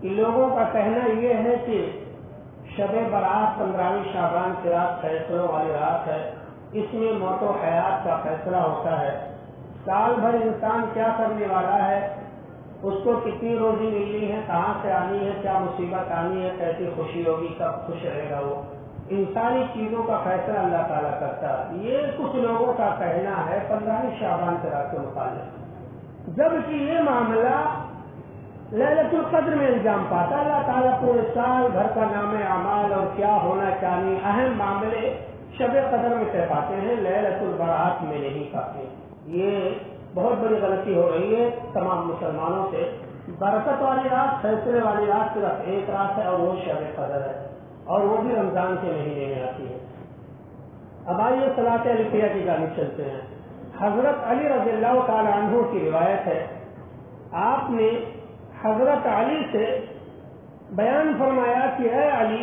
کہ لوگوں کا کہنا یہ ہے کہ شب برات 15ویں شعبان کی رات فیصلوں والی رات ہے، اس میں موت و حیات کا فیصلہ ہوتا ہے۔ سال بھر انسان کیا کرنے والا ہے، اس کو کتنی روزی ملنی ہے، کہاں سے آنی ہے، کیا مصیبت آنی ہے، کیسی خوشی ہوگی، کب خوش رہے گا، وہ ان ساری چیزوں کا فیصلہ اللہ تعالیٰ کرتا ہے۔ یہ کچھ لوگوں کا کہنا ہے 15ویں شعبان کی رات کے متعلق، جبکہ یہ معاملہ لیلۃ القدر میں انجام پاتا۔ اللہ تعالیٰ پورے سال بھر کا نام اعمال اور کیا ہونا چاہیے اہم معاملے شب قدر میں طے پاتے ہیں، لیلۃ البرات میں نہیں پاتے۔ یہ بہت بڑی غلطی ہو رہی ہے تمام مسلمانوں سے۔ برکت والی رات، فیصلے والی رات صرف ایک رات ہے اور وہ شب قدر ہے، اور وہ بھی رمضان کے مہینے میں آتی ہے۔ اب آئیے صلاۃ علیہ کی جانب چلتے ہیں۔ حضرت علی رضی اللہ تعالی عنہ کی روایت ہے، آپ نے حضرت علی سے بیان فرمایا کہ اے علی،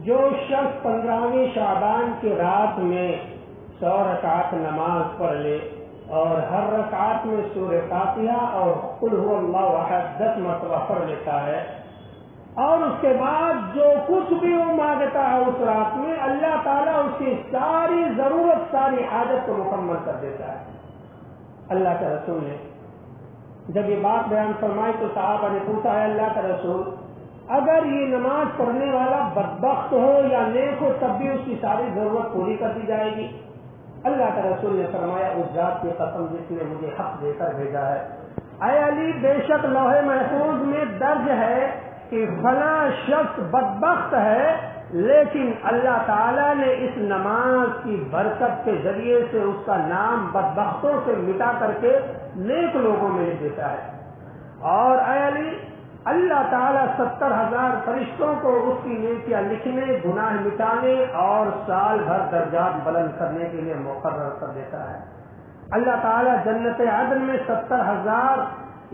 جو شخص 15ویں شعبان کی رات میں 100 رکعت نماز پڑھ لے اور ہر رکعت میں سورہ فاتحہ اور قل هو اللہ احد 10 مرتبہ پڑھ لیتا ہے، اور اس کے بعد جو کچھ بھی وہ مانگتا ہے اس رات میں، اللہ تعالیٰ اس کی ساری ضرورت، ساری حاجت کو مکمل کر دیتا ہے۔ اللہ کے رسول نے جب یہ بات بیان فرمائی تو صحابہ نے پوچھا، ہے اللہ کا رسول، اگر یہ نماز پڑھنے والا بدبخت ہو یا نیک ہو تب بھی اس کی ساری ضرورت پوری کر دی جائے گی؟ اللہ کا رسول نے فرمایا، اس ذات کی قسم جس نے مجھے حق دے کر بھیجا ہے، اے علی، بے شک لوح محفوظ میں درج ہے کہ فلاں شخص بدبخت ہے، لیکن اللہ تعالیٰ نے اس نماز کی برکت کے ذریعے سے اس کا نام بدبختوں سے مٹا کر کے نیک لوگوں میں لکھ دیتا ہے۔ اور اے علی، اللہ تعالیٰ 70,000 فرشتوں کو اس کی نیکیاں لکھنے، گناہ مٹانے اور سال بھر درجات بلند کرنے کے لیے مقرر کر دیتا ہے۔ اللہ تعالیٰ جنت عدن میں 70,000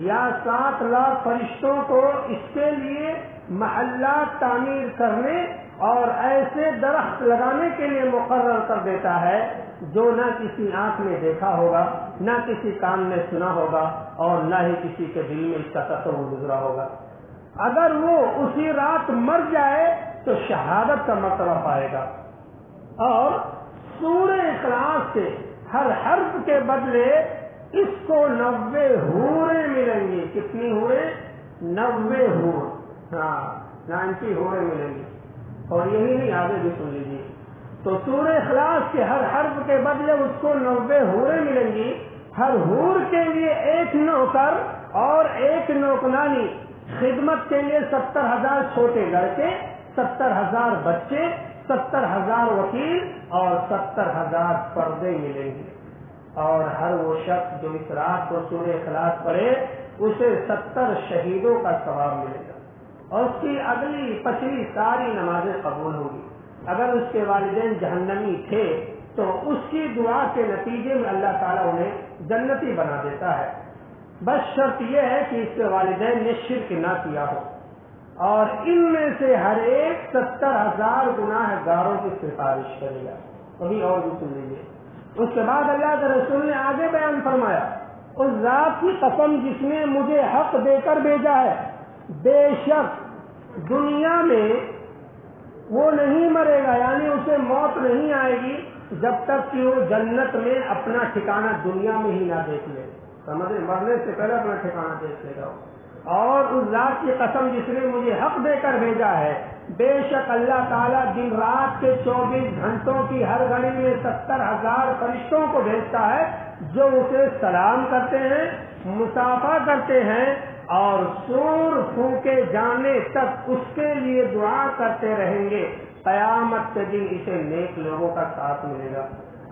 یا 7 لاکھ فرشتوں کو اس کے لیے محلات تعمیر کرنے اور ایسے درخت لگانے کے لیے مقرر کر دیتا ہے جو نہ کسی آنکھ نے دیکھا ہوگا، نہ کسی کان نے سنا ہوگا، اور نہ ہی کسی کے دل میں اس کا تصور گزرا ہوگا۔ اگر وہ اسی رات مر جائے تو شہادت کا مرتبہ پائے گا، اور سورہ اخلاص سے ہر حرف کے بدلے اس کو 90 حوریں ملیں گی۔ کتنی حوریں؟ 90 حور، 90 حوریں ملیں گی۔ اور یہی نہیں، آگے بھی سن لیجیے۔ تو سورہ اخلاص کے ہر حرف کے بدلے اس کو 90 حوریں ملیں گی، ہر حور کے لیے ایک نوکر اور ایک نوکرانی، خدمت کے لیے 70,000 چھوٹے لڑکے، 70,000 بچے، 70,000 وکیل اور 70,000 پردے ملیں گے۔ اور ہر وہ شخص جو اس رات کو سورہ اخلاص پڑھے اسے 70 شہیدوں کا ثواب ملے گا، اور اس کی اگلی پچھلی ساری نمازیں قبول ہوں گی۔ اگر اس کے والدین جہنمی تھے تو اس کی دعا کے نتیجے میں اللہ تعالیٰ انہیں جنتی بنا دیتا ہے، بس شرط یہ ہے کہ اس کے والدین نے شرک نہ کیا ہو، اور ان میں سے ہر ایک 70,000 گناہ گاروں کی سفارش کرے گا۔ ابھی اور بھی سن لیجیے۔ اس کے بعد اللہ کے رسول نے آگے بیان فرمایا، اس ذات کی قسم جس نے مجھے حق دے کر بھیجا ہے، بے شک دنیا میں وہ نہیں مرے گا، یعنی اسے موت نہیں آئے گی جب تک کہ وہ جنت میں اپنا ٹھکانہ دنیا میں ہی نہ دیکھ لے۔ سمجھے؟ مرنے سے پہلے اپنا ٹھکانہ دیکھ لے گا۔ اور اس ذات کی قسم جس نے مجھے حق دے کر بھیجا ہے، بے شک اللہ تعالیٰ دن رات کے 24 گھنٹوں کی ہر گھڑی میں 70,000 فرشتوں کو بھیجتا ہے جو اسے سلام کرتے ہیں، مصافحہ کرتے ہیں، اور سور پھونکے جانے تک اس کے لیے دعا کرتے رہیں گے۔ قیامت کے دن اسے نیک لوگوں کا ساتھ ملے گا۔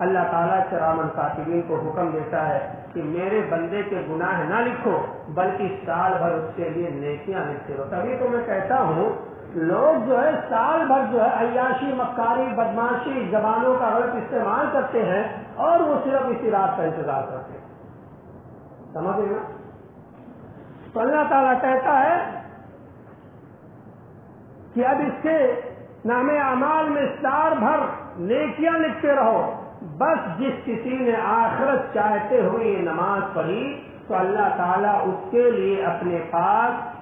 اللہ تعالیٰ کرامن کاتبین کو حکم دیتا ہے کہ میرے بندے کے گناہ نہ لکھو بلکہ سال بھر اس کے لیے نیکیاں لکھتے رہو۔ تبھی تو میں کہتا ہوں لوگ جو ہے سال بھر جو ہے عیاشی، مکاری، بدماشی، زبانوں کا غلط استعمال کرتے ہیں اور وہ صرف اسی رات کا انتظار کرتے ہیں۔ سمجھ گئے نا؟ تو اللہ تعالیٰ کہتا ہے کہ اب اس کے نام اعمال میں سال بھر نیکیاں لکھتے رہو، بس جس کسی نے آخرت چاہتے ہوئے یہ نماز پڑھی تو اللہ تعالیٰ اس کے لیے اپنے پاس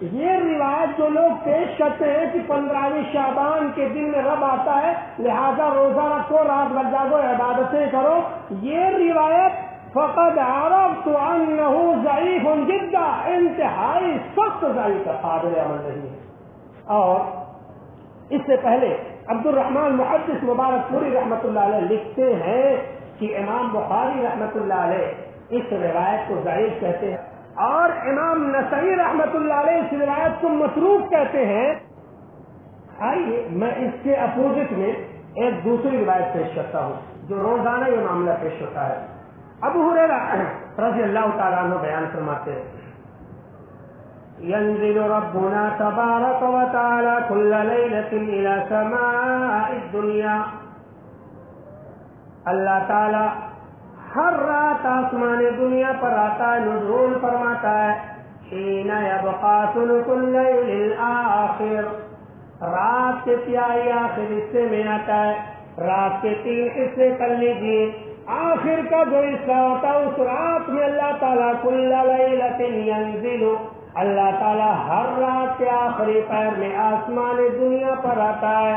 یہ روایت جو لوگ پیش کرتے ہیں کہ 15ویں شعبان کے دن میں رب آتا ہے لہذا روزہ رکھو، رات بھر جاگو، عبادتیں کرو، یہ روایت فقد عرفت انہ ضعیف جدا، انتہائی سخت ضعیف ہے، قابل عمل نہیں ہے۔ اور اس سے پہلے عبد الرحمن محدث مبارک پوری رحمۃ اللہ علیہ لکھتے ہیں کہ امام بخاری رحمۃ اللہ علیہ اس روایت کو ضعیف کہتے ہیں اور امام نسائی رحمۃ اللہ علیہ اس روایت کو متروک کہتے ہیں۔ آئیے میں اس کے اپوزٹ میں ایک دوسری روایت پیش کرتا ہوں جو روزانہ یہ معاملہ پیش ہوتا ہے۔ ابو ہریرہ رضی اللہ تعالیٰ عنہ بیان فرماتے ہیں ينزل ربنا تبارک وتعالی كل لیلۃ الى سماء الدنیا، اللہ تعالی ہر رات آسمان دنیا پر آتا ہے، نزول فرماتا ہے۔ حین یبقى ثلث اللیل الآخر، رات کے تہائی آخر حصے میں آتا ہے، رات کے 3 حصے کر لیجیے، آخر کا جو حصہ ہوتا ہے اس رات میں اللہ تعالیٰ کل لیلۃ ینزل، اللہ تعالیٰ ہر رات کے آخری پہر میں آسمان دنیا پر آتا ہے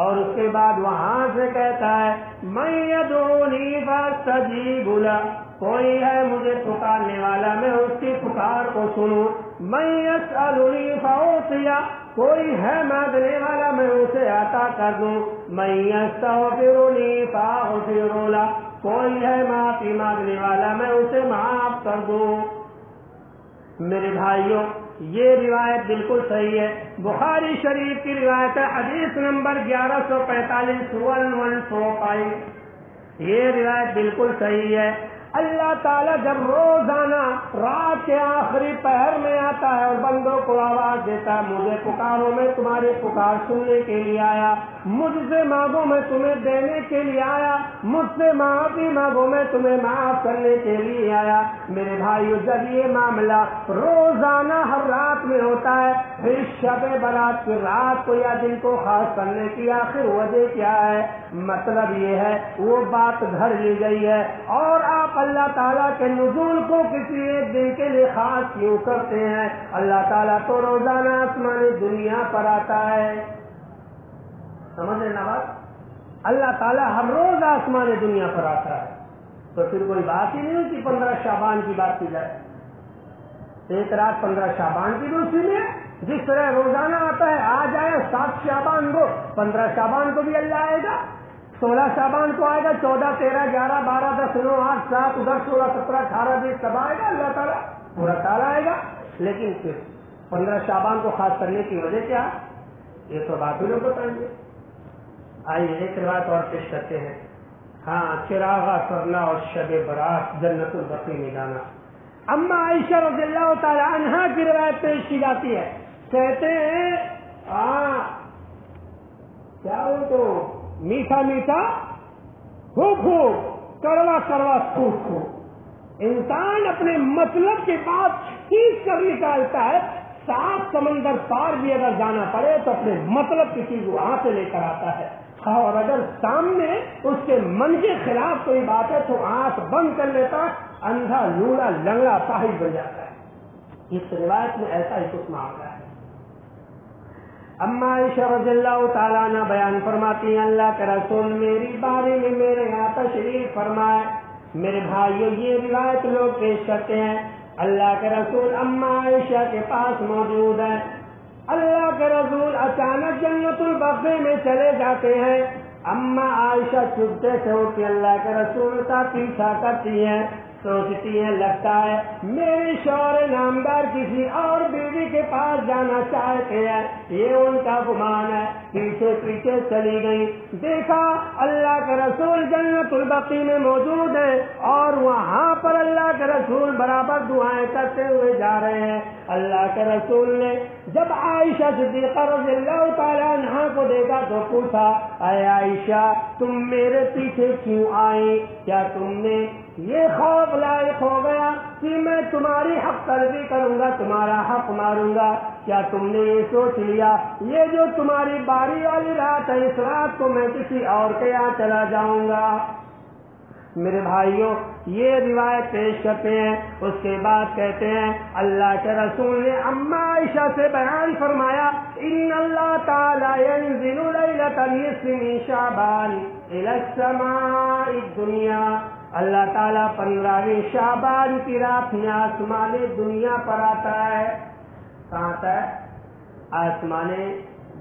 اور اس کے بعد وہاں سے کہتا ہے من یدعونی فاستجیب لہ، کوئی ہے مجھے پکارنے والا میں اس کی پکار کو سنوں، من یسألنی فاعطیہ، کوئی ہے مانگنے والا میں اسے عطا کر دوں، من یستغفرنی فاغفر لہ، کوئی ہے معافی مانگنے والا میں اسے معاف کر دوں۔ میرے بھائیوں یہ روایت بالکل صحیح ہے، بخاری شریف کی روایت ہے، حدیث نمبر 1145 1145، یہ روایت بالکل صحیح ہے۔ اللہ تعالیٰ جب روزانہ رات کے آخری پہر میں آتا ہے اور بندوں کو آواز دیتا ہے مجھے پکارو میں تمہاری پکار سننے کے لیے آیا، مجھ سے مانگو میں تمہیں دینے کے لیے آیا، مجھ سے معافی مانگو میں تمہیں معاف کرنے کے لیے آیا۔ میرے بھائیو جب یہ معاملہ روزانہ ہر رات میں ہوتا ہے، پھر شب برات کی رات کو یا دن کو خاص کرنے کی آخر وجہ کیا ہے؟ مطلب یہ ہے وہ بات گھڑ لی گئی ہے اور آپ اللہ تعالیٰ کے نزول کو کسی ایک دن کے لیے خاص کیوں کرتے ہیں؟ اللہ تعالیٰ تو روزانہ آسمانی دنیا پر آتا ہے، سمجھ لینا بات، اللہ تعالیٰ ہر روز آسمانی دنیا پر آتا ہے، تو پھر کوئی بات ہی نہیں کہ 15 شعبان کی بات کی جائے، ایک رات 15 شعبان کی دوسری میں جس طرح روزانہ آتا ہے آ جائے 7 شعبان کو، 15 شعبان کو بھی اللہ آئے گا، 16 شعبان کو آئے گا، 14 13 11 12 10 9 8 7 ادھر 16 17 18 20 سب آئے گا، اللہ تعالیٰ پورا سال آئے گا، لیکن پھر 15 شعبان کو خاص کرنے کی وجہ کیا؟ یہ تو بات ہی لوگ بتائیں گے۔ آئیے ایک روایت اور پیش کرتے ہیں، ہاں چراغا کرنا اور شب برات جنت البقیع میں جانا۔ اما عائشہ رضی اللہ تعالی عنہا کی روایت پیش کی جاتی ہے، کہتے ہیں کیا ہو تو میٹھا میٹھا خوب خوب کڑوا کڑوا خوب خوب، انسان اپنے مطلب کے بعد چیز کر نکالتا ہے، 7 سمندر پار بھی اگر جانا پڑے تو اپنے مطلب کی چیز وہاں سے لے کر آتا ہے، اور اگر سامنے اس کے من کے خلاف کوئی بات ہے تو آنکھ بند کر لیتا، اندھا لولا لنگڑا پاہی بن جاتا ہے۔ اس روایت میں ایسا ہی کچھ معاملہ ہے۔ اما عائشہ رضی اللہ تعالیٰ عنہ بیان فرماتی ہیں اللہ کے رسول میری باری میں میرے یہاں تشریف فرمائے۔ میرے بھائیو یہ روایت لوگ پیش کرتے ہیں اللہ کے رسول اما عائشہ کے پاس موجود ہے، اللہ کے رسول اچانک جنت البقیع میں چلے جاتے ہیں، اما عائشہ چپتے سے اٹھ کے اللہ کے رسول کا پیچھا کرتی ہیں، سوچتی ہیں لگتا ہے میری شوہر نامدار کسی اور بیوی کے پاس جانا چاہتے ہیں، یہ ان کا گمان ہے، پیچھے پیچھے چلی گئی، دیکھا اللہ کے رسول جنت البقیع میں موجود ہیں اور وہاں پر اللہ کے رسول برابر دعائیں کرتے ہوئے جا رہے ہیں۔ اللہ کے رسول نے جب عائشہ صدیقہ رضی اللہ تعالیٰ عنہا کو دیکھا تو پوچھا اے عائشہ تم میرے پیچھے کیوں آئی؟ کیا تم نے یہ خوف لائق ہو گیا کہ میں تمہاری حق طلبی کروں گا، تمہارا حق ماروں گا؟ کیا تم نے یہ سوچ لیا یہ جو تمہاری باری والی رات ہے اس رات کو میں کسی اور کے یہاں چلا جاؤں گا؟ میرے بھائیوں یہ روایت پیش کرتے ہیں، اس کے بعد کہتے ہیں اللہ کے رسول نے اما عائشہ سے بیان فرمایا ان اللہ تعالی ينزل لیلۃ النصف من شعبان الى السماء الدنیا، اللہ تعالیٰ 15ویں شعبان کی رات میں آسمان دنیا پر آتا ہے۔ کہاں آتا ہے؟ آسمان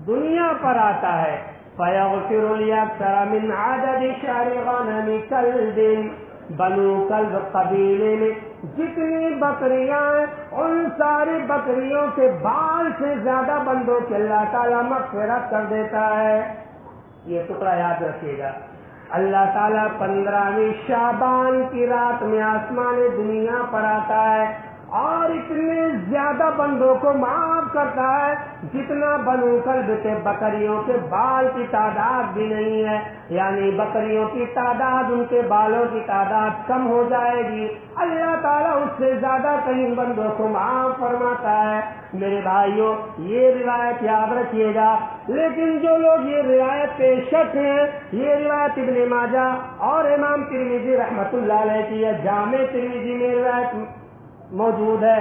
دنیا پر آتا ہے۔ فیغفر لیکثر من عدد شعر غنم کلب، بنو کلب قبیلے میں جتنی بکریاں ہیں ان ساری بکریوں کے بال سے زیادہ بندوں کے اللہ تعالیٰ مغفرت کر دیتا ہے۔ یہ ٹکڑا یاد رکھیے گا، اللہ تعالیٰ 15ویں شعبان کی رات میں آسمان دنیا پر آتا ہے اور اتنے زیادہ بندوں کو معاف کرتا ہے جتنا بنو کلب کے بکریوں کے بال کی تعداد بھی نہیں ہے، یعنی بکریوں کی تعداد، ان کے بالوں کی تعداد کم ہو جائے گی، اللہ تعالیٰ اس سے زیادہ کئی بندوں کو معاف فرماتا ہے۔ میرے بھائیوں یہ روایت یاد رکھیے گا، لیکن جو لوگ یہ روایت پیش کرتے ہیں، یہ روایت ابن ماجہ اور امام ترمذی رحمۃ اللہ علیہ کی جامع ترمذی میں روایت موجود ہے،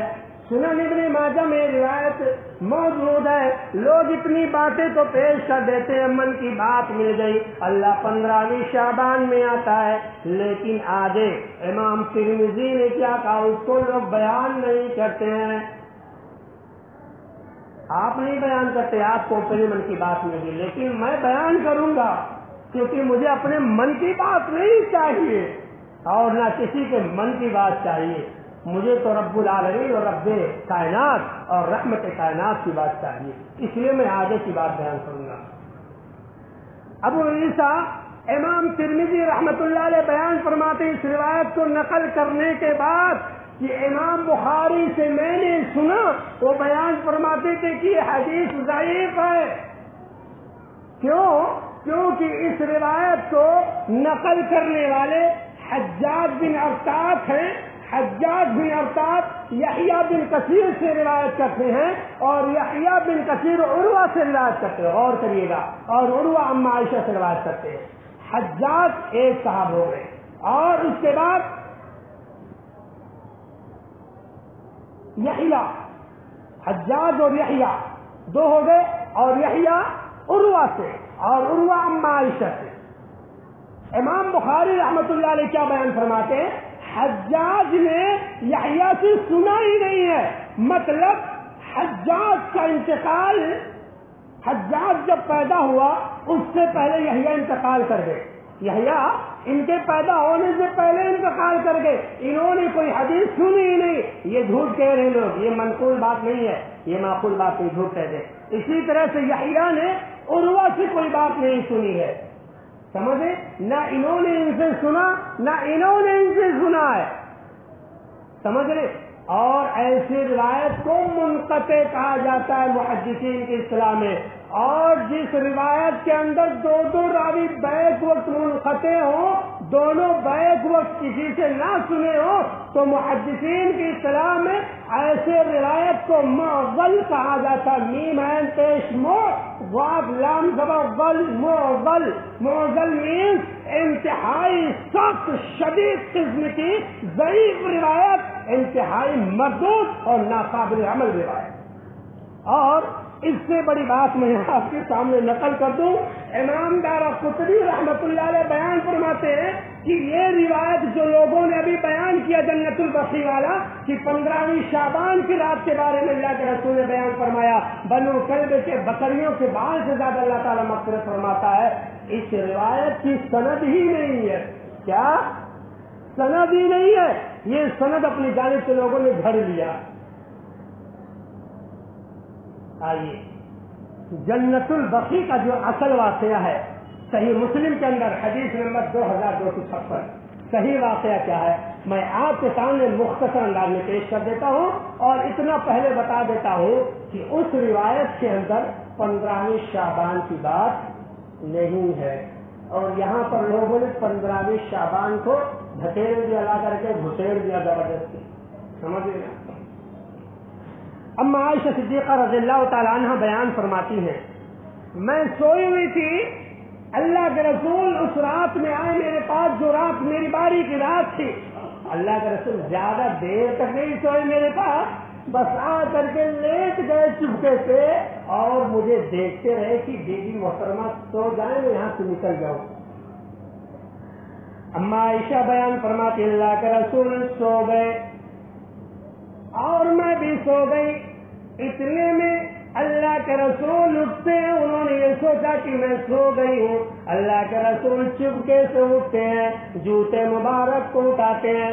سنن ابن ماجہ میں روایت موجود ہے۔ لوگ اتنی باتیں تو پیش کر دیتے ہیں، من کی بات مل گئی، اللہ 15ویں شعبان میں آتا ہے، لیکن آگے امام ترمذی نے کیا کہا اس کو لوگ بیان نہیں کرتے ہیں۔ آپ نہیں بیان کرتے، آپ کو اپنے من کی بات مل گئی، لیکن میں بیان کروں گا کیونکہ مجھے اپنے من کی بات نہیں چاہیے اور نہ کسی کے من کی بات چاہیے، مجھے تو رب العالمین اور رب کائنات اور رحمت کائنات کی بات چاہیے، اس لیے میں آگے کی بات بیان کروں گا۔ ابو عیسیٰ امام ترمذی رحمۃ اللہ علیہ بیان فرماتے اس روایت کو نقل کرنے کے بعد کہ امام بخاری سے میں نے سنا، وہ بیان فرماتے تھے کہ یہ حدیث ضعیف ہے۔ کیوں؟ کیونکہ اس روایت کو نقل کرنے والے حجاج بن ارطاط ہیں، حجاج بن ارطاط یحییٰ بن کثیر سے روایت کرتے ہیں اور یحییٰ بن کثیر عروہ سے روایت کرتے ہیں، غور کریے گا، اور عروہ اما عائشہ سے روایت کرتے ہیں۔ حجاج ایک صاحب ہو گئے اور اس کے بعد یحییٰ، حجاج اور یحییٰ دو ہو گئے، اور یحییٰ عروہ سے اور عروہ اما عائشہ سے۔ امام بخاری رحمۃ اللہ علیہ کیا بیان فرماتے ہیں؟ حجاج نے یحییٰ سے سنا ہی نہیں ہے، مطلب حجاج کا انتقال، حجاج جب پیدا ہوا اس سے پہلے یحییٰ انتقال کر گئے، یحییٰ ان کے پیدا ہونے سے پہلے انتقال کر گئے، انہوں نے کوئی حدیث سنی ہی نہیں۔ یہ جھوٹ کہہ رہے لوگ، یہ منقول بات نہیں ہے، یہ معقول بات نہیں، جھوٹ کہتے۔ اسی طرح سے یحییٰ نے عروہ سے کوئی بات نہیں سنی ہے، سمجھے؟ نہ انہوں نے ان سے سنا نہ انہوں نے ان سے سنا ہے، سمجھ رہے؟ اور ایسی روایت کو منقطع کہا جاتا ہے محدثین کی اصطلاح میں، اور جس روایت کے اندر دو دو راوی بیک وقت منقطع ہوں، دونوں بیک وقت کسی سے نہ سنے ہوں، تو محدثین کی اصطلاح میں ایسے روایت کو معضل کہا جاتا ہے، میم عین پیش مو واو لام زبر ضل معضل۔ معضل مینس انتہائی سخت شدید قسم کی ضعیف روایت، انتہائی مردود اور ناقابل عمل روایت۔ اور اس سے بڑی بات میں آپ کے سامنے نقل کر دوں، امام دارقطنی رحمۃ اللہ علیہ بیان فرماتے ہیں کہ یہ روایت جو لوگوں نے ابھی بیان کیا جنت البقیع والا کہ 15ویں شعبان کی رات کے بارے میں اللہ کے رسول نے بیان فرمایا بنو کلب کے بکریوں کے بال سے زیادہ اللہ تعالیٰ مغفرت فرماتا ہے، اس روایت کی سند ہی نہیں ہے۔ کیا سند ہی نہیں ہے؟ یہ سند اپنی جانب سے لوگوں نے گھڑ لیا۔ آئیے جنت البقیع کا جو اصل واقعہ ہے صحیح مسلم کے اندر حدیث نمبر 2256، صحیح واقعہ کیا ہے میں آپ کے سامنے مختصر انداز میں پیش کر دیتا ہوں، اور اتنا پہلے بتا دیتا ہوں کہ اس روایت کے اندر 15ویں شعبان کی بات نہیں ہے، اور یہاں پر لوگوں نے 15ویں شعبان کو دھکیل دیا، لا کر کے گھسیڑ دیا زبردستی، سمجھ گئے؟ اما عائشہ صدیقہ رضی اللہ تعالی عنہ بیان فرماتی ہیں میں سوئی ہوئی تھی، اللہ کے رسول اس رات میں آئے، میرے پاس جو رات میری باری کی رات تھی، اللہ کے رسول زیادہ دیر تک نہیں سوئے میرے پاس، بس آ کر کے لیٹ گئے چپکے سے اور مجھے دیکھتے رہے کہ بی بی محترمہ سو جائیں میں یہاں سے نکل جاؤں۔ اما عائشہ بیان فرماتی اللہ کے رسول سو گئے اور میں بھی سو گئی، اتنے میں اللہ کے رسول اٹھتے ہیں، انہوں نے یہ سوچا کہ میں سو گئی ہوں، اللہ کے رسول چپکے سے اٹھتے ہیں، جوتے مبارک کو اٹھاتے ہیں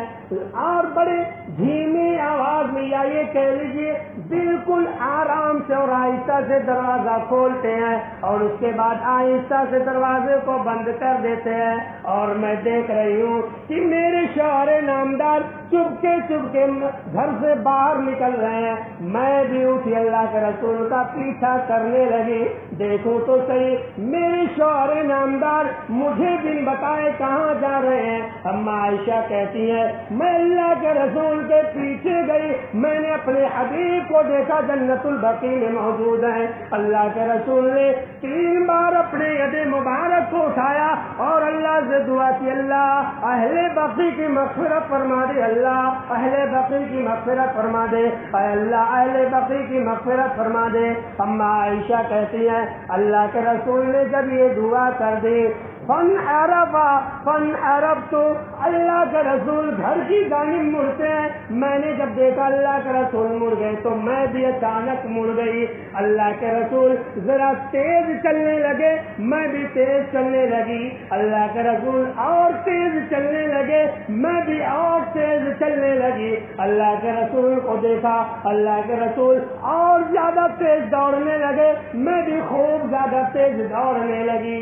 اور بڑے دھیمی آواز میں یا یہ کہہ لیجیے بالکل آرام سے اور آہستہ سے دروازہ کھولتے ہیں اور اس کے بعد آہستہ سے دروازے کو بند کر دیتے ہیں، اور میں دیکھ رہی ہوں کہ میرے شوہر نامدار چپکے چپکے گھر سے باہر نکل رہے ہیں، میں بھی اٹھی اللہ کے رسول کا پیچھا کرنے لگی، دیکھوں تو صحیح میرے شوہر نامدار مجھے بھی بتائے کہاں جا رہے ہیں۔ اما عائشہ کہتی ہے میں اللہ کے رسول کے پیچھے گئی، میں نے اپنے حبیب کو دیکھا جنت البقیع میں موجود ہیں، اللہ کے رسول نے 3 بار اپنے ید مبارک کو اٹھایا اور اللہ سے دعا کی اللہ اہل بقیع کی مغفرت فرما دے، اللہ اہل بقیع کی مغفرت فرما دے، اے اللہ اہل بقیع کی مغفرت فرما دے۔ اما عائشہ کہتی ہے اللہ کے رسول نے جب یہ دعا کر دی فانحرفت تو اللہ کے رسول گھر کی جانب مڑتے ہیں، میں نے جب دیکھا اللہ کے رسول مڑ گئے تو میں بھی اچانک مڑ گئی، اللہ کے رسول ذرا تیز چلنے لگے، میں بھی تیز چلنے لگی، اللہ کے رسول اور تیز چلنے لگے، میں بھی اور تیز چلنے لگی، اللہ کے رسول کو دیکھا، اللہ کے رسول اور زیادہ تیز دوڑنے لگے، میں بھی خوب زیادہ تیز دوڑنے لگی،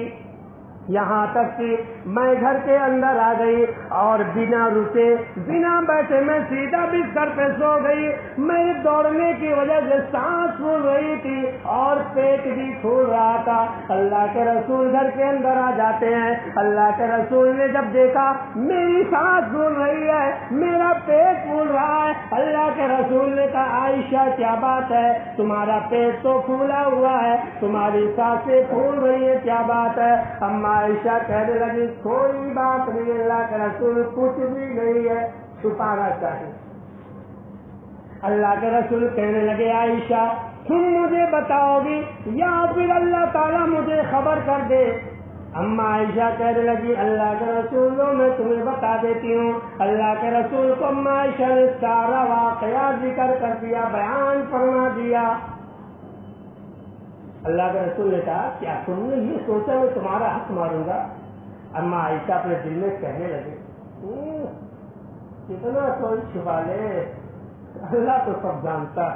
یہاں تک کہ میں گھر کے اندر آ گئی اور بنا رکے بنا بیٹھے میں سیدھا بستر پہ سو گئی، میرے دوڑنے کی وجہ سے سانس پھول رہی تھی اور پیٹ بھی پھول رہا تھا، اللہ کے رسول گھر کے اندر آ جاتے ہیں، اللہ کے رسول نے جب دیکھا میری سانس پھول رہی ہے، میرا پیٹ پھول رہا ہے، اللہ کے رسول نے کہا عائشہ کیا بات ہے، تمہارا پیٹ تو پھولا ہوا ہے، تمہاری سانسیں پھول رہی ہے، کیا بات ہے؟ اما عائشہ کہنے لگی کوئی بات نہیں، اللہ کے رسول کچھ بھی نہیں ہے، چھپانا چاہیے۔ اللہ کے رسول کہنے لگے عائشہ تم مجھے بتاؤ گی یا پھر اللہ تعالیٰ مجھے خبر کر دے؟ اما عائشہ کہنے لگی اللہ کے رسول میں تمہیں بتا دیتی ہوں، اللہ کے رسول کو اما عائشہ نے سارا واقعہ ذکر کر دیا، بیان فرما دیا۔ اللہ کے رسول نے کہا کیا تم نے یہ سوچا میں تمہارا حق ماروں گا؟ اما عائشہ اپنے دل میں کہنے لگے کتنا کوئی چھپا لے، اللہ تو سب جانتا ہے،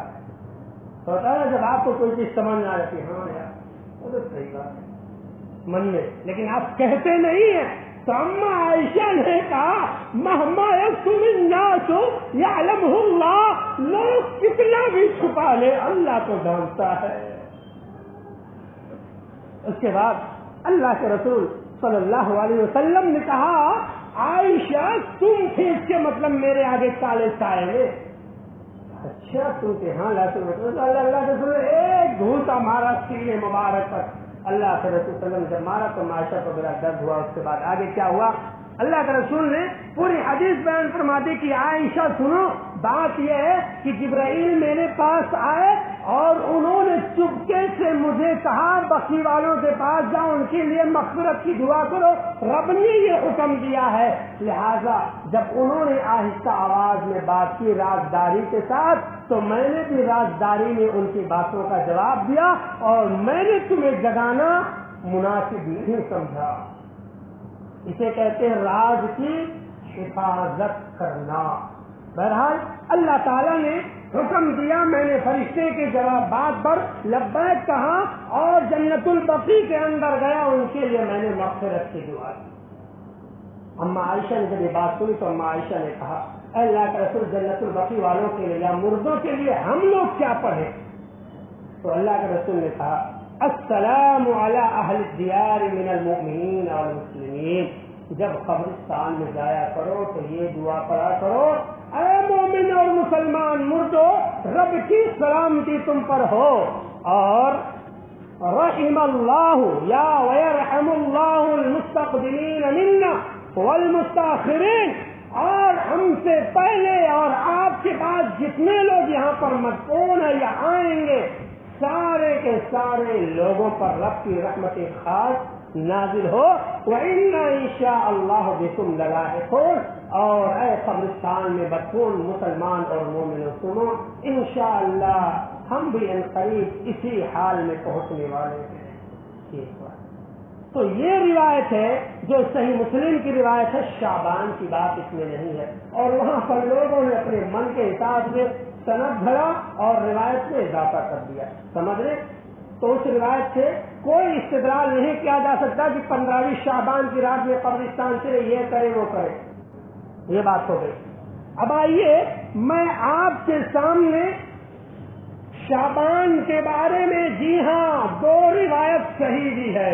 ہوتا ہے جب آپ کو کوئی چیز سمجھ نہ آتی، ہاں یار وہ تو صحیح بات ہے من میں، لیکن آپ کہتے نہیں ہیں، تو اما عائشہ نے کہا مہما یکتم الناس یعلمہ اللہ، لوگ کتنا بھی چھپا لے اللہ تو جانتا ہے۔ اس کے بعد اللہ کے رسول صلی اللہ علیہ وسلم نے کہا عائشہ تم تھے اس کے مطلب میرے آگے کالے سائے میں؟ اچھا تم تھے؟ ہاں اللہ کے رسول ایک گھوسا مارا سینے مبارک پر، اللہ کے رسول صلی اللہ علیہ وسلم جب مارا تو عائشہ کو بڑا درد ہوا، اس کے بعد آگے کیا ہوا اللہ کے رسول نے پوری حدیث بیان فرما دی کہ عائشہ سنو، بات یہ ہے کہ جبرائیل میرے پاس آئے اور انہوں نے چپکے سے مجھے کہا بقیع والوں کے پاس جاؤ، ان کے لیے مغفرت کی دعا کرو، رب نے یہ حکم دیا ہے، لہذا جب انہوں نے آہستہ آواز میں بات کی رازداری کے ساتھ تو میں نے بھی رازداری میں ان کی باتوں کا جواب دیا اور میں نے تمہیں جگانا مناسب نہیں سمجھا۔ اسے کہتے ہیں راز کی حفاظت کرنا۔ بہرحال اللہ تعالیٰ نے حکم دیا، میں نے فرشتے کے جواب بات پر لبیک کہا اور جنت البقیع کے اندر گیا، ان کے لیے میں نے مغفرت کی دعا کی۔ اما عائشہ نے جب یہ بات سنی تو اما عائشہ نے کہا اے اللہ کے رسول جنت البقیع والوں کے لیے یا مردوں کے لیے ہم لوگ کیا پڑھیں؟ تو اللہ کے رسول نے کہا السلام علی اہل الدیار من المؤمنین والمسلمین، جب قبرستان میں جایا کرو تو یہ دعا پڑھا کرو اے مومن اور مسلمان مردو، رب کی سلامتی تم پر ہو اور رحم اللہ یا ویرحم اللہ المستقدمین منا والمستاخرین، اور ہم سے پہلے اور آپ کے بعد جتنے لوگ یہاں پر مدفون ہیں یا آئیں گے، سارے کے سارے لوگوں پر رب کی رحمت خاص نازل ہو۔ وَإِنَّا إِن شَاءَ اللَّهُ بِكُمْ لَلَاحِقُونَ، اور اے قبرستان میں مدفون مسلمان اور مومنوں سنو، انشاءاللہ ہم بھی ان قریب اسی حال میں پہنچنے والے ہیں۔ تو یہ روایت ہے جو صحیح مسلم کی روایت ہے، شعبان کی بات اس میں نہیں ہے، اور وہاں پر لوگوں نے اپنے من کے حساب سے سند بھرا اور روایت میں اضافہ کر دیا، سمجھ رہے؟ تو اس روایت سے کوئی استدلال نہیں کیا جا سکتا کہ 15ویں شعبان کی رات میں قبرستان سے یہ کرے وہ کرے، یہ بات ہو گئی۔ اب آئیے میں آپ کے سامنے شعبان کے بارے میں، جی ہاں 2 روایت صحیح بھی ہے،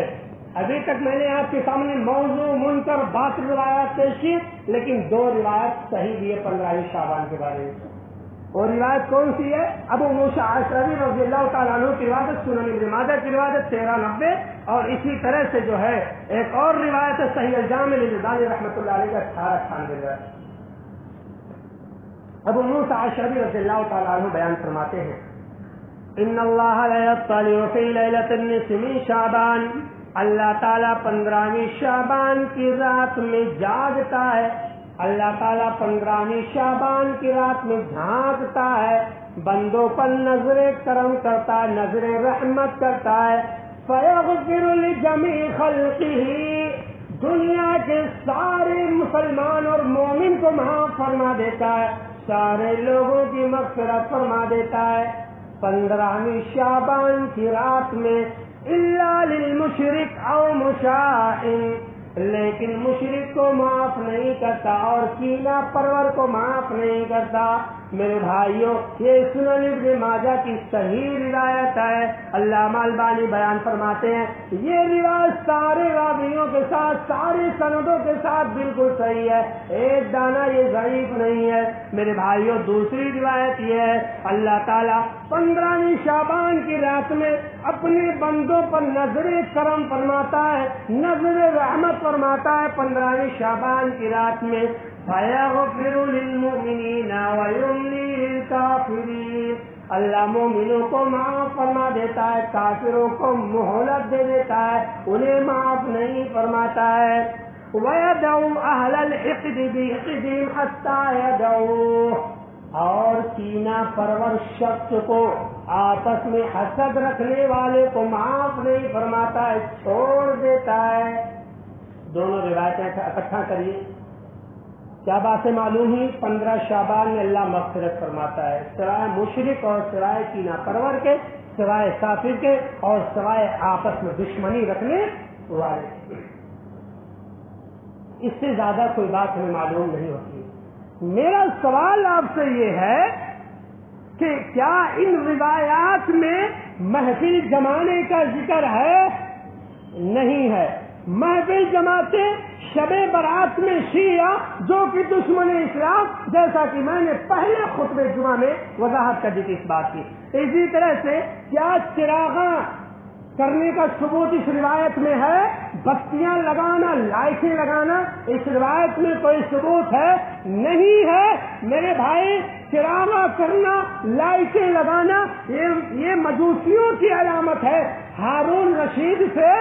ابھی تک میں نے آپ کے سامنے موضوع منکر باطل روایات پیش کی، لیکن 2 روایت صحیح بھی ہے 15ویں شعبان کے بارے میں۔ اور روایت کون سی ہے؟ ابو موسیٰ اشعری رضی اللہ تعالیٰ عنہ کی روایت، سنن ابن ماجہ کی روایت 1390، اور اسی طرح سے جو ہے ایک اور روایت ہے صحیح الجامع للالبانی رحمۃ اللہ علیہ کا 1898 روایت۔ ابو موسیٰ اشعری رضی اللہ تعالیٰ عنہ بیان فرماتے ہیں، ان اللہ لا یطلع فی لیلۃ النصف من شعبان، اللہ تعالیٰ 15ویں شعبان کی رات میں جاگتا ہے، اللہ تعالیٰ 15ویں شعبان کی رات میں جھانکتا ہے، بندوں پر نظر کرم کرتا ہے، نظر رحمت کرتا ہے، فیغفر لجمیع خلقہ، دنیا کے سارے مسلمان اور مومن کو معاف فرما دیتا ہے، سارے لوگوں کی مغفرت فرما دیتا ہے 15ویں شعبان کی رات میں، الا للمشرک او مشاحن، لیکن مشرک کو معاف نہیں کرتا اور کینہ پرور کو معاف نہیں کرتا۔ میرے بھائیوں، یہ سنن ابن ماجہ کی صحیح روایت ہے، علامہ البانی بیان فرماتے ہیں یہ روایت سارے راویوں کے ساتھ، سارے سندوں کے ساتھ بالکل صحیح ہے، ایک دانہ یہ ضعیف نہیں ہے۔ میرے بھائیوں، دوسری روایت یہ ہے، اللہ تعالیٰ 15ویں شعبان کی رات میں اپنے بندوں پر نظر کرم فرماتا ہے، نظر رحمت فرماتا ہے 15ویں شعبان کی رات میں، فَيَغْفِرُ لِلْمُؤْمِنِينَ وَيُمْلِي لِلْكَافِرِينَ، اللہ مومنوں کو معاف فرما دیتا ہے، کافروں کو مہلت دے دیتا ہے، انہیں معاف نہیں فرماتا ہے۔ وَيَدْعُو أَهْلَ الْحِقْدِ بِحِقْدِهِمْ حَتَّى يَدْعُوهُ، اور کینہ پرور شخص کو، آپس میں حسد رکھنے والے کو معاف نہیں فرماتا ہے، چھوڑ دیتا ہے۔ دونوں روایتیں اکٹھا کریے، کیا باتیں معلوم ہوئی؟ 15 شعبان میں اللہ مغفرت فرماتا ہے، سوائے مشرک اور سوائے کینہ پرور کے، سوائے کافر کے، اور سوائے آپس میں دشمنی رکھنے والے۔ اس سے زیادہ کوئی بات ہمیں معلوم نہیں ہوتی۔ میرا سوال آپ سے یہ ہے کہ کیا ان روایات میں محفل جمانے کا ذکر ہے؟ نہیں ہے۔ محفل جماتے شب برات میں شیعہ جو کہ دشمن اسلام، جیسا کہ میں نے پہلے خطبہ جمعہ میں وضاحت کر دی تھی اس بات کی۔ اسی طرح سے کیا چراغاں کرنے کا ثبوت اس روایت میں ہے؟ بتیاں لگانا، لائٹیں لگانا، اس روایت میں کوئی ثبوت ہے؟ نہیں ہے۔ میرے بھائی، چراغاں کرنا، لائٹیں لگانا یہ مجوسیوں کی علامت ہے۔ ہارون رشید سے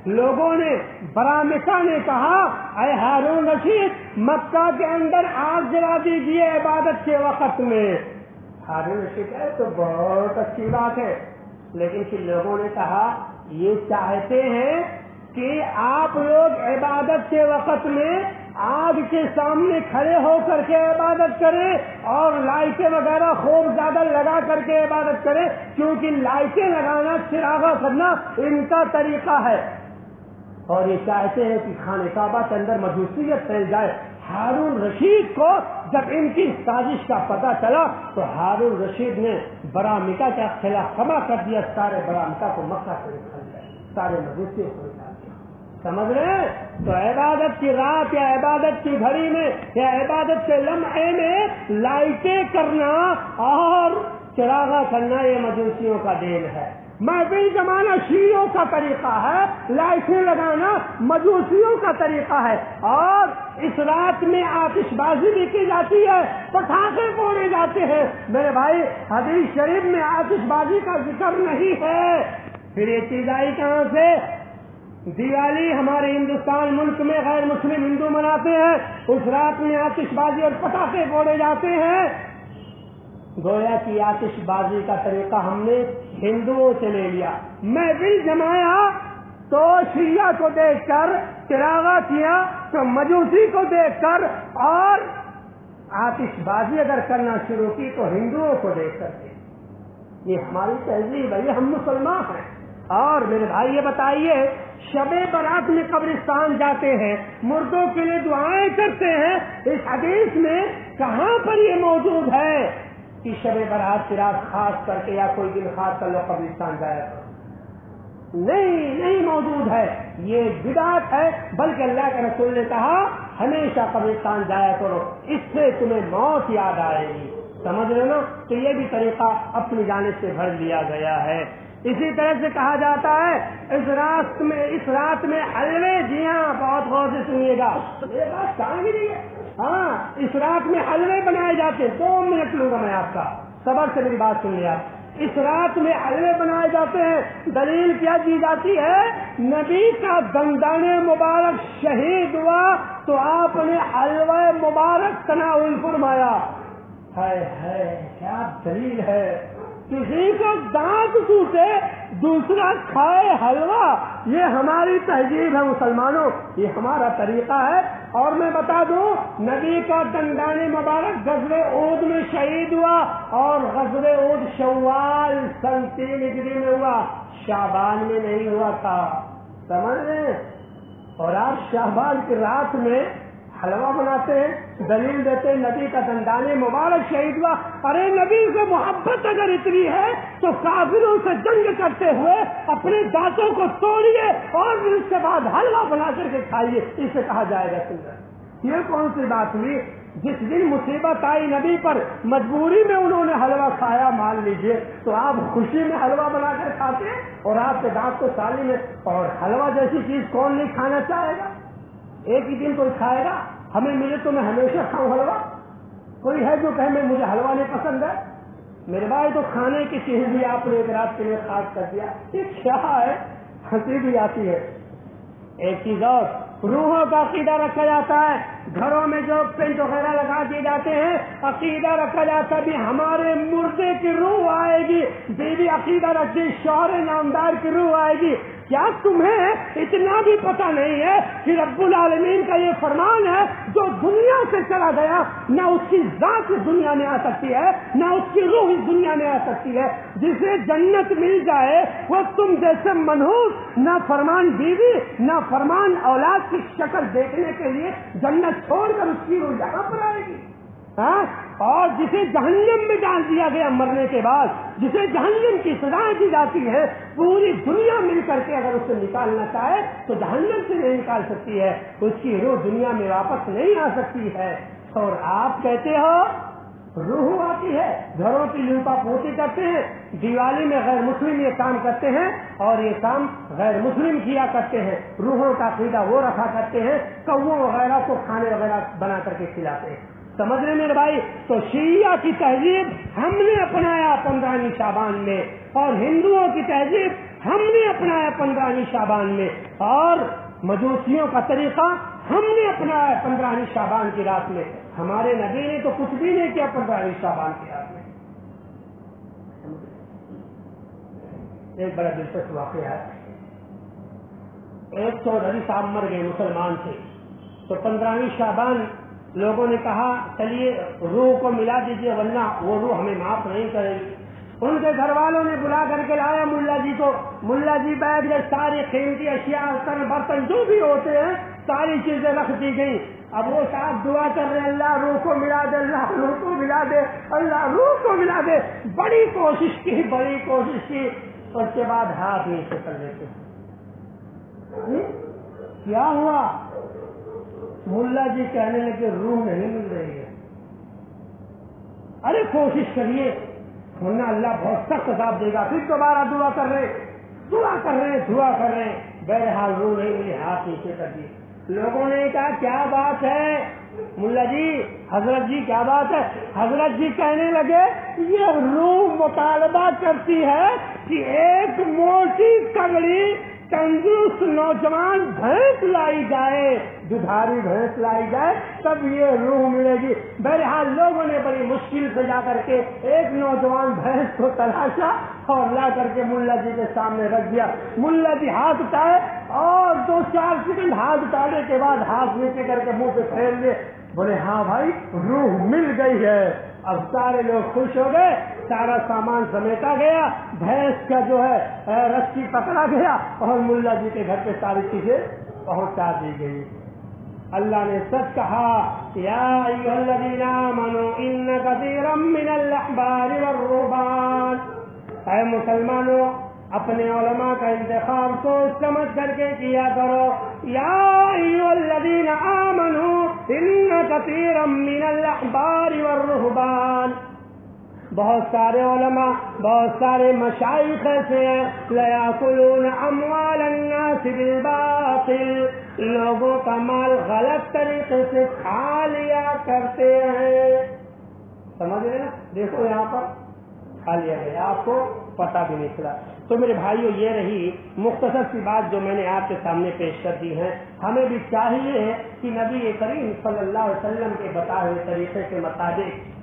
لوگوں نے، برامکہ نے کہا، اے ہارون رشید، مکہ کے اندر آگ جلا دیجیے عبادت کے وقت میں۔ ہارون رشید ہے تو بہت اچھی بات ہے، لیکن پھر لوگوں نے کہا یہ چاہتے ہیں کہ آپ لوگ عبادت کے وقت میں آگ کے سامنے کھڑے ہو کر کے عبادت کریں اور لائٹیں وغیرہ خوب زیادہ لگا کر کے عبادت کریں، کیونکہ لائٹیں لگانا، چراغاں کرنا ان کا طریقہ ہے، اور یہ چاہتے ہیں کہ خانہ کعبہ کے اندر مجوسیت پھیل جائے۔ ہارون رشید کو جب ان کی سازش کا پتہ چلا تو ہارون رشید نے برامکہ کے خلاف خبر کر دیا، سارے برامکہ کو مکہ سے نکال دیا، سارے مجوسیوں کو نکال دیا۔ سمجھ رہے ہیں؟ تو عبادت کی رات یا عبادت کی گھڑی میں یا عبادت کے لمحے میں لائٹیں کرنا اور چراغاں کرنا یہ مجوسیوں کا دین ہے۔ محفل جمانا شیعوں کا طریقہ ہے، لائٹیں لگانا مجوسیوں کا طریقہ ہے، اور اس رات میں آتش بازی بھی کی جاتی ہے، پٹاخے پھوڑے جاتے ہیں۔ میرے بھائی حدیث شریف میں آتش بازی کا ذکر نہیں ہے، پھر یہ چیز آئی کہاں سے؟ دیوالی ہمارے ہندوستان ملک میں غیر مسلم ہندو مناتے ہیں، اس رات میں آتش بازی اور پٹاخے پھوڑے جاتے ہیں۔ گویا کی آتش بازی کا طریقہ ہم نے ہندوؤں سے لے لیا۔ محفل جمایا تو شیعہ کو دیکھ کر، چراغا کیا تو مجوسی کو دیکھ کر، اور آتش بازی اگر کرنا شروع کی تو ہندوؤں کو دیکھ کر کے۔ یہ ہماری تہذیب ہے، یہ ہم مسلمان ہیں۔ اور میرے بھائی یہ بتائیے، شب برات میں قبرستان جاتے ہیں، مردوں کے لیے دعائیں کرتے ہیں، اس حدیث میں کہاں پر یہ موجود ہے کہ شب برات کی رات خاص کر کے یا کوئی دن خاص کر لو قبرستان جایا کرو؟ نہیں موجود ہے، یہ بدعت ہے، بلکہ اللہ کے رسول نے کہا ہمیشہ قبرستان جایا کرو، اس سے تمہیں موت یاد آئے گی۔ سمجھ رہے نا؟ تو یہ بھی طریقہ اپنی جانب سے بھر لیا گیا ہے۔ اسی طرح سے کہا جاتا ہے اس رات میں حلوے، جی ہاں بہت غور سے سنیے گا، یہ بات کہاں گری ہے؟ ہاں، اس رات میں حلوے بنائے جاتے ہیں۔ 2 منٹ لوں گا میں آپ کا، صبر سے میری بات سن لیا۔ اس رات میں حلوے بنائے جاتے ہیں، دلیل کیا دی جاتی ہے؟ نبی کا دندان مبارک شہید ہوا تو آپ نے حلوہ مبارک تناول فرمایا۔ ہے کیا دلیل ہے؟ کسی کو دانت ٹوٹے دوسرا کھائے حلوہ، یہ ہماری تہذیب ہے مسلمانوں، یہ ہمارا طریقہ ہے۔ اور میں بتا دوں، نبی کا دندان مبارک غزوہ احد میں شہید ہوا، اور غزوہ احد شوال سن 3 ہجری میں ہوا، شعبان میں نہیں ہوا تھا۔ سمجھ رہے؟ اور آپ شعبان کی رات میں حلوہ بناتے ہیں، دلیل دیتے ہیں نبی کا دندان مبارک شہید ہوا۔ ارے نبی سے محبت اگر اتنی ہے تو کافروں سے جنگ کرتے ہوئے اپنے دانتوں کو توڑیے اور پھر اس کے بعد حلوہ بنا کر کے کھائیے، اسے کہا جائے گا سنت۔ یہ کون سی بات ہوئی؟ جس دن مصیبت آئی نبی پر، مجبوری میں انہوں نے حلوہ کھایا، مان لیجئے، تو آپ خوشی میں حلوہ بنا کر کھاتے ہیں، اور آپ کے دانت کو سالی میں، اور حلوہ جیسی چیز کون نہیں کھانا چاہے گا؟ ایک ہی دن کوئی کھائے گا؟ ہمیں ملے تو میں ہمیشہ کھاؤں حلوہ؟ کوئی ہے جو کہے میں مجھے حلوہ نہیں پسند ہے؟ میرے بھائی تو کھانے کی چیز بھی آپ نے ایک رات کے لیے خاص کر دیا، یہ کیا ہے؟ ہنسی بھی آتی ہے۔ ایک چیز اور، روحوں کا عقیدہ رکھا جاتا ہے، گھروں میں جو پینٹ وغیرہ لگا دیے جاتے ہیں، عقیدہ رکھا جاتا ہے بھی ہمارے مردے کی روح آئے گی، بیوی عقیدہ رکھتی شوہر نامدار کی روح آئے گی۔ کیا تمہیں اتنا بھی پتہ نہیں ہے کہ رب العالمین کا یہ فرمان ہے، جو دنیا سے چلا گیا نہ اس کی ذات اس دنیا میں آ سکتی ہے، نہ اس کی روح اس دنیا میں آ سکتی ہے۔ جسے جنت مل جائے وہ تم جیسے منحوس نہ فرمان بیوی نہ فرمان اولاد کی شکل دیکھنے کے لیے جنت چھوڑ کر اس کی روح یہاں پر آئے گی، اور جسے جہنم میں ڈال دیا گیا مرنے کے بعد، جسے جہنم کی سزا دی جاتی ہے، پوری دنیا مل کر کے اگر اسے نکالنا چاہے تو جہنم سے نہیں نکال سکتی ہے، اس کی روح دنیا میں واپس نہیں آ سکتی ہے۔ اور آپ کہتے ہو روح آتی ہے، گھروں کی لیپا پوتی کرتے ہیں، دیوالی میں غیر مسلم یہ کام کرتے ہیں، اور یہ کام غیر مسلم کیا کرتے ہیں، روحوں کا عقیدہ وہ رکھا کرتے ہیں، کووں وغیرہ کو کھانے وغیرہ بنا کر کے کھلاتے ہیں۔ سمجھ رہے میرے بھائی؟ تو شیعہ کی تہذیب ہم نے اپنایا 15ویں شعبان میں، اور ہندوؤں کی تہذیب ہم نے اپنایا 15ویں شعبان میں، اور مجوسیوں کا طریقہ ہم نے اپنایا 15ویں شعبان کی رات میں۔ ہمارے نبی نے تو کچھ بھی نہیں کیا 15ویں شعبان کی رات میں۔ ایک بڑا دلچسپ واقعہ ہے، ایک چودھری صاحب مر گئے، مسلمان تھے، تو 15ویں شعبان لوگوں نے کہا چلیے روح کو ملا دیجیے ورنہ وہ روح ہمیں معاف نہیں کرے گی۔ ان کے گھر والوں نے بلا کر کے لایا ملا جی کو، ملا جی بیٹھ گئے، ساری قیمتی اشیاء برتن جو بھی ہوتے ہیں ساری چیزیں رکھ دی گئی۔ اب وہ صاحب دعا کر رہے اللہ روح کو ملا دے، اللہ روح کو ملا دے، اللہ روح کو ملا دے، بڑی کوشش کی، اس کے بعد ہاتھ نیچے کر لیتے۔ کیا ہوا؟ ملا جی کہنے لگے روح نہیں مل رہی ہے۔ ارے کوشش کریے، ورنہ اللہ بہت سخت عذاب دے گا. پھر دوبارہ دعا کر رہے ہیں. بہرحال روح نہیں ملی, ہاتھ نیچے کر دی. لوگوں نے کہا کیا بات ہے ملا جی, حضرت جی کیا بات ہے؟ حضرت جی کہنے لگے یہ روح مطالبہ کرتی ہے کہ ایک موٹی تگڑی تندرست نوجوان بھینس لائی جائے, ددھاری بھینس لائی جائے, تب یہ روح ملے گی. بہرحال لوگوں نے بڑی مشکل سے جا کر کے ایک نوجوان بھینس کو تلاشا اور لا کر کے ملا جی کے سامنے رکھ دیا. ملا جی ہاتھ اٹھائے اور 2-4 سیکنڈ ہاتھ اٹھانے کے بعد ہاتھ نیچے کر کے منہ پہ پھیر لیے. بولے ہاں بھائی روح مل گئی ہے. اب سارے لوگ خوش ہو گئے, سارا سامان سمیٹا گیا, بھینس کا جو ہے رسی پکڑا گیا اور ملا جی کے گھر پہ ساری چیزیں پہنچا دی گئی. اللہ نے سچ کہا یا ایھا الذین آمنوا ان کثیرا من الاحبار والرہبان, اے مسلمانوں اپنے علماء کا انتخاب سوچ سمجھ کر کے کیا کرو. یا ایھا الذین آمنوا ان کثیرا من الاحبار والرہبان, بہت سارے علماء, بہت سارے مشائخ ایسے ہیں لیاکلون اموال الناس بالباطل, لوگوں کا مال غلط طریقے سے کھا لیا کرتے ہیں. سمجھ رہے نا, دیکھو یہاں پر کھا لیا گیا, آپ کو پتہ بھی نہیں چلا. تو میرے بھائیوں یہ رہی مختصر سی بات جو میں نے آپ کے سامنے پیش کر دی ہے. ہمیں بھی چاہیے کہ نبی کریم صلی اللہ علیہ وسلم کے بتائے ہوئے طریقے کے مطابق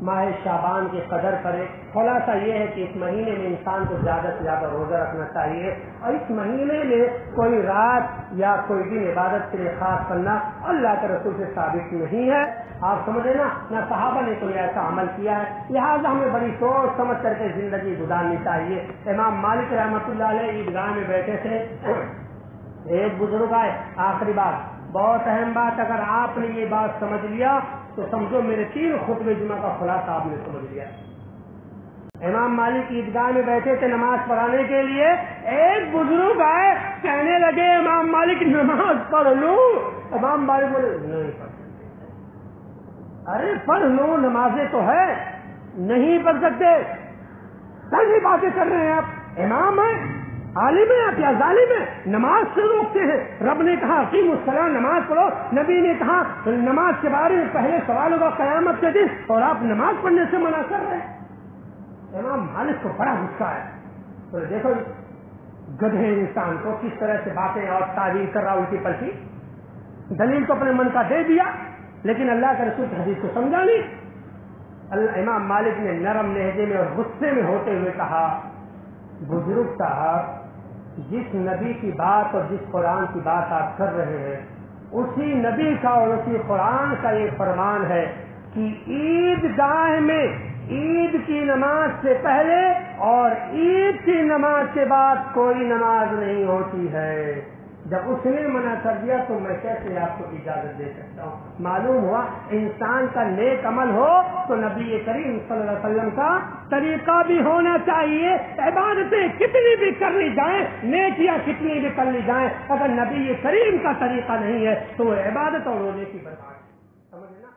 ماہ شعبان کی قدر کرے. خلاصہ یہ ہے کہ اس مہینے میں انسان کو زیادہ سے زیادہ روزہ رکھنا چاہیے, اور اس مہینے میں کوئی رات یا کوئی دن عبادت کے لیے خاص کرنا اللہ کے رسول سے ثابت نہیں ہے. آپ سمجھے نا, نہ صحابہ نے کوئی ایسا عمل کیا ہے, لہٰذا ہمیں بڑی سوچ سمجھ کر کے زندگی گزارنی چاہیے. امام مالک رحمۃ اللہ علیہ عیدگاہ میں بیٹھے تھے, ایک بزرگ آئے. آخری بات, بہت اہم بات, اگر آپ نے یہ بات سمجھ لیا تو سمجھو میرے 3 خطبے جمعہ کا خلاصہ آپ نے سمجھ لیا. امام مالک عیدگاہ میں بیٹھے تھے نماز پڑھانے کے لیے, ایک بزرگ آئے, کہنے لگے امام مالک نماز پڑھ لوں. امام مالک بولے نہیں پڑھ سکتے. ارے پڑھ لو, نمازیں تو ہے, نہیں پڑھ سکتے. کیسی باتیں کر رہے ہیں آپ؟ امام ہیں, عالم ہیں آپ یا ظالم ہیں؟ نماز سے روکتے ہیں. رب نے کہا اقیم الصلاۃ, نماز پڑھو. نبی نے کہا نماز کے بارے میں پہلے سوال ہوگا قیامت کے دن, اور آپ نماز پڑھنے سے منع کر رہے ہیں. امام مالک کو بڑا غصہ ہے. تو دیکھو گدھے انسان کو کس طرح سے باتیں اور تعویل کر رہا, الٹی پلٹی دلیل تو اپنے من کا دے دیا, لیکن اللہ کے رسول کی حدیث کو سمجھا نہیں. امام مالک نے نرم لہجے میں اور غصے میں ہوتے ہوئے کہا بزرگ صاحب, جس نبی کی بات اور جس قرآن کی بات آپ کر رہے ہیں اسی نبی کا اور اسی قرآن کا یہ فرمان ہے کہ عید گاہ میں عید کی نماز سے پہلے اور عید کی نماز کے بعد کوئی نماز نہیں ہوتی ہے. جب اس نے منع کر دیا تو میں کیسے آپ کو اجازت دے سکتا ہوں؟ معلوم ہوا انسان کا نیک عمل ہو تو نبی کریم صلی اللہ علیہ وسلم کا طریقہ بھی ہونا چاہیے. عبادتیں کتنی بھی کر لی جائیں, نیکیاں کتنی بھی کر لی جائیں, اگر نبی کریم کا طریقہ نہیں ہے تو وہ عبادت اور روزے کی برباد ہے. سمجھے نا.